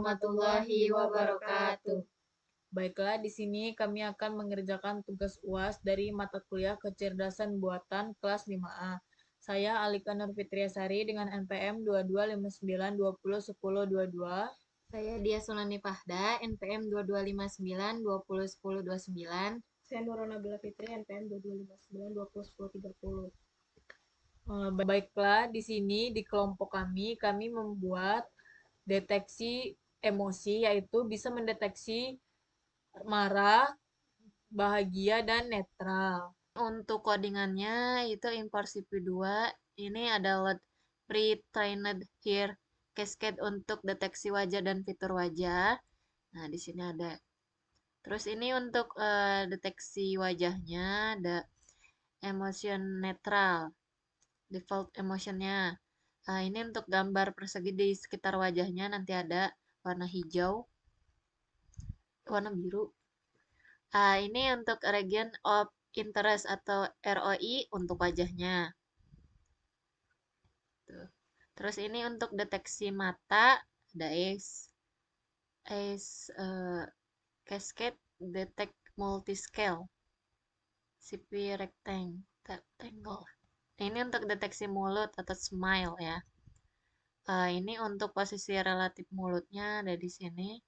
warahmatullahi wabarakatuh. Baiklah, di sini kami akan mengerjakan tugas UAS dari mata kuliah Kecerdasan Buatan kelas 5A. Saya Alika Nur Fitriasari dengan NPM 2259201022. Saya Dia Sulani Fahda, NPM 2259201029. Saya Nurona Bila Fitri, NPM 2259201030. Baiklah, di sini di kelompok kami membuat deteksi emosi, yaitu bisa mendeteksi marah, bahagia, dan netral. Untuk codingannya itu import CPU2. Ini ada load pre-trained here cascade untuk deteksi wajah dan fitur wajah. Nah, di sini ada. Terus ini untuk deteksi wajahnya ada emotion netral, default emotionnya. Ini untuk gambar persegi di sekitar wajahnya nanti ada warna hijau, warna biru. Ini untuk region of interest atau ROI untuk wajahnya. Tuh. Terus ini untuk deteksi mata ada cascade detect multiscale CP rectangle. Ini untuk deteksi mulut atau smile ya. Ini untuk posisi relatif mulutnya ada di sini.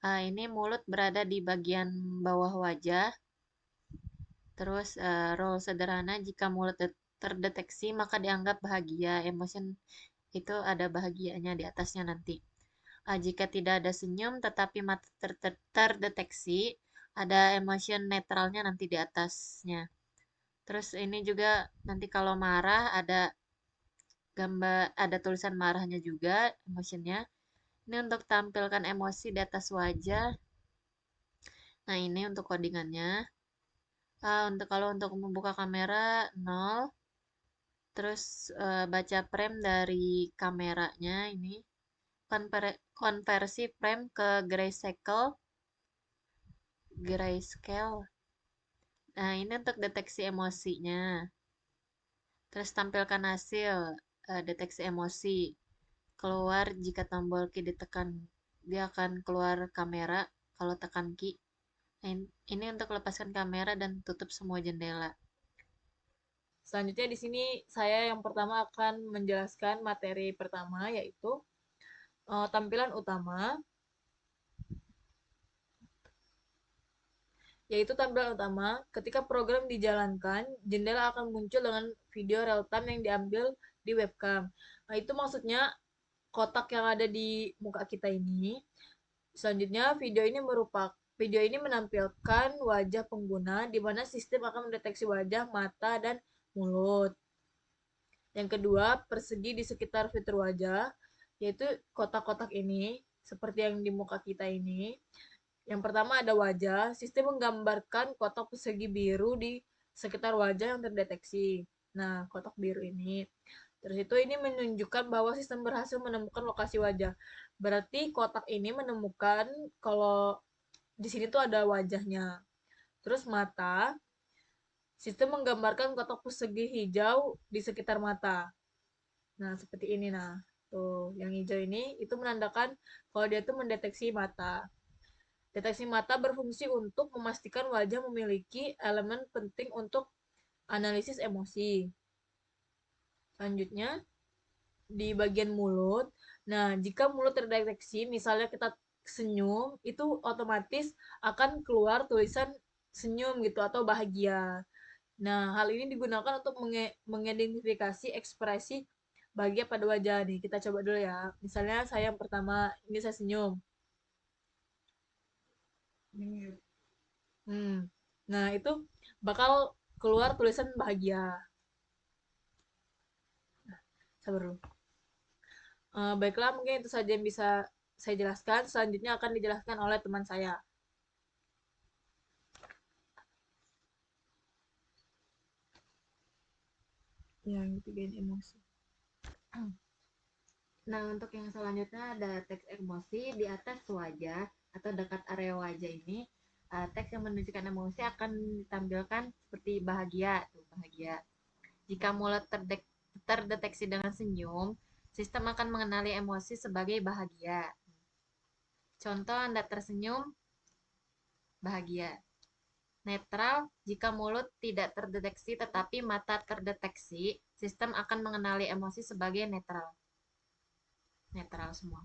Ini mulut berada di bagian bawah wajah. Terus role sederhana, jika mulut terdeteksi maka dianggap bahagia. Emotion itu ada bahagianya di atasnya nanti. Jika tidak ada senyum tetapi mata terdeteksi, ada emotion netralnya nanti di atasnya. Terus ini juga nanti kalau marah ada gambar, ada tulisan marahnya juga, emotionnya. Ini untuk tampilkan emosi di atas wajah. Nah, ini untuk codingannya. Kalau untuk membuka kamera 0. Terus baca frame dari kameranya ini. Konversi frame ke grayscale. Nah, ini untuk deteksi emosinya. Terus tampilkan hasil deteksi emosi. Keluar jika tombol Q ditekan, dia akan keluar kamera kalau tekan Q. Nah, ini untuk lepaskan kamera dan tutup semua jendela. Selanjutnya di sini saya yang pertama akan menjelaskan materi pertama, yaitu tampilan utama. Yaitu tampilan utama, ketika program dijalankan, jendela akan muncul dengan video real time yang diambil di webcam. Nah, itu maksudnya kotak yang ada di muka kita ini. Selanjutnya, video ini menampilkan wajah pengguna di mana sistem akan mendeteksi wajah, mata, dan mulut. Yang kedua, persegi di sekitar fitur wajah, yaitu kotak-kotak ini, seperti yang di muka kita ini. Yang pertama ada wajah, sistem menggambarkan kotak persegi biru di sekitar wajah yang terdeteksi. Nah, kotak biru ini. Terus itu ini menunjukkan bahwa sistem berhasil menemukan lokasi wajah. Berarti kotak ini menemukan kalau di sini tuh ada wajahnya. Terus mata, sistem menggambarkan kotak persegi hijau di sekitar mata. Nah, seperti ini nah. Tuh, yang hijau ini itu menandakan kalau dia tuh mendeteksi mata. Deteksi mata berfungsi untuk memastikan wajah memiliki elemen penting untuk analisis emosi. Selanjutnya, di bagian mulut. Nah, jika mulut terdeteksi, misalnya kita senyum, itu otomatis akan keluar tulisan senyum gitu atau bahagia. Nah, hal ini digunakan untuk mengidentifikasi ekspresi bahagia pada wajah nih. Kita coba dulu ya. Misalnya saya yang pertama, ini saya senyum. Nah, itu bakal keluar tulisan bahagia. Sabar dulu. Baiklah, mungkin itu saja yang bisa saya jelaskan. Selanjutnya akan dijelaskan oleh teman saya. Yang ketiga emosi. Nah, untuk yang selanjutnya ada teks emosi di atas wajah atau dekat area wajah ini. Teks yang menunjukkan emosi akan ditampilkan seperti bahagia, tuh bahagia. Jika mulut terdeteksi dengan senyum, sistem akan mengenali emosi sebagai bahagia. Contoh, Anda tersenyum, bahagia. Netral, jika mulut tidak terdeteksi tetapi mata terdeteksi, sistem akan mengenali emosi sebagai netral. Netral semua.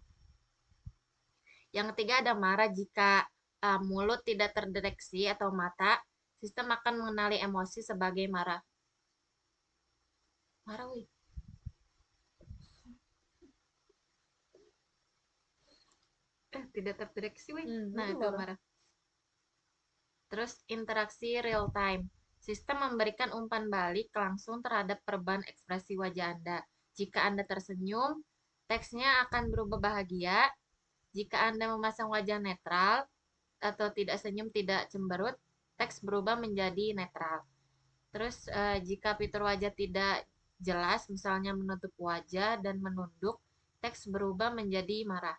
Yang ketiga ada marah, jika mulut tidak terdeteksi atau mata, sistem akan mengenali emosi sebagai marah. Marah, wih. Tidak terdeteksi, wih. Nah, itu itu marah. Terus interaksi real time. Sistem memberikan umpan balik langsung terhadap perubahan ekspresi wajah Anda. Jika Anda tersenyum, teksnya akan berubah bahagia. Jika Anda memasang wajah netral atau tidak senyum, tidak cemberut, teks berubah menjadi netral. Terus jika fitur wajah tidak jelas, misalnya menutup wajah dan menunduk, teks berubah menjadi marah.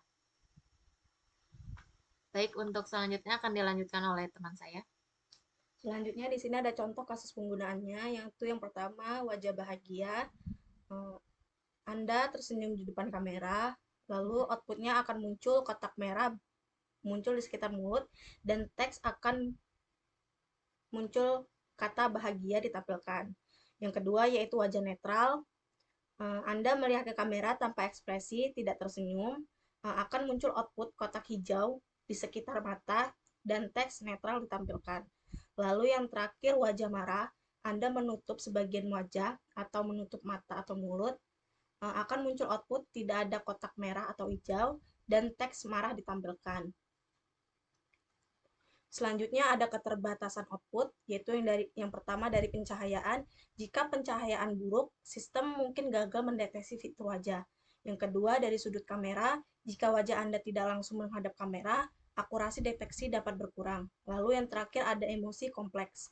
Baik, untuk selanjutnya akan dilanjutkan oleh teman saya. Selanjutnya di sini ada contoh kasus penggunaannya, yaitu yang pertama wajah bahagia. Anda tersenyum di depan kamera, lalu outputnya akan muncul kotak merah muncul di sekitar mulut, dan teks akan muncul kata bahagia ditampilkan. Yang kedua yaitu wajah netral. Anda melihat ke kamera tanpa ekspresi, tidak tersenyum, akan muncul output kotak hijau di sekitar mata dan teks netral ditampilkan. Lalu yang terakhir wajah marah. Anda menutup sebagian wajah atau menutup mata atau mulut, akan muncul output tidak ada kotak merah atau hijau dan teks marah ditampilkan. Selanjutnya ada keterbatasan output, yaitu yang pertama dari pencahayaan. Jika pencahayaan buruk, sistem mungkin gagal mendeteksi fitur wajah. Yang kedua dari sudut kamera, jika wajah Anda tidak langsung menghadap kamera, akurasi deteksi dapat berkurang. Lalu yang terakhir ada emosi kompleks.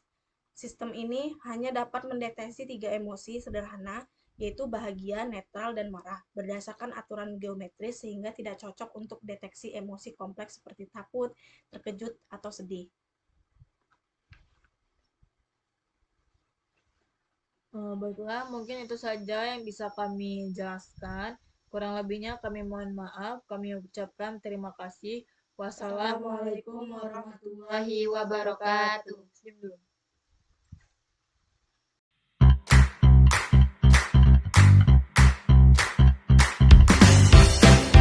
Sistem ini hanya dapat mendeteksi 3 emosi sederhana, yaitu bahagia, netral, dan marah, berdasarkan aturan geometris sehingga tidak cocok untuk deteksi emosi kompleks seperti takut, terkejut, atau sedih. Baiklah, mungkin itu saja yang bisa kami jelaskan. Kurang lebihnya kami mohon maaf. Kami ucapkan terima kasih. Wassalamualaikum warahmatullahi wabarakatuh. Senyum dulu.